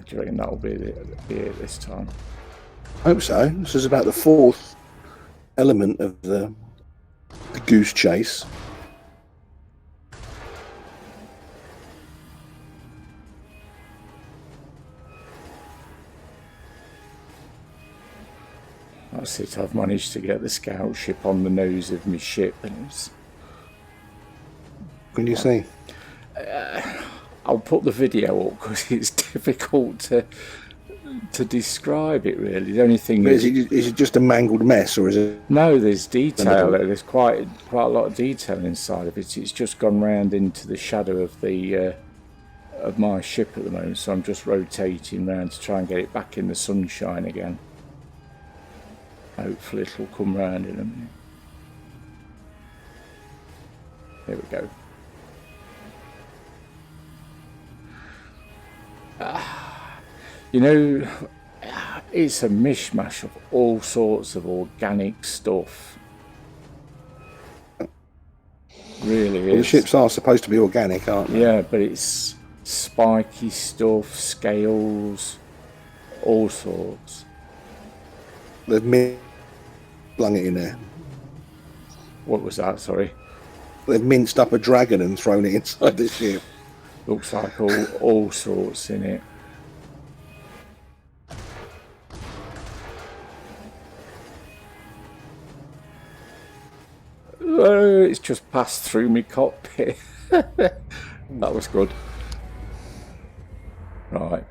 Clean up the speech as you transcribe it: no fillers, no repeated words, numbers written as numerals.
Do you reckon that'll be it this time? I hope so. This is about the fourth element of the goose chase. That's it. I've managed to get the scout ship on the nose of my ship, and it's. Can you see? I'll put the video up because it's difficult to describe it. Really, the only thing is it just a mangled mess, or is it? No, there's detail. There's quite a lot of detail inside of it. It's just gone round into the shadow of the of my ship at the moment, so I'm just rotating round to try and get it back in the sunshine again. Hopefully it'll come round in a minute. There we go. You know, it's a mishmash of all sorts of organic stuff. Really is. Well, the ships are supposed to be organic, aren't they? Yeah, but it's spiky stuff, scales, all sorts. They've flung it in there. What was that? Sorry. They've minced up a dragon and thrown it inside the ship. Looks like all sorts in it. It's just passed through my cockpit. That was good. Right.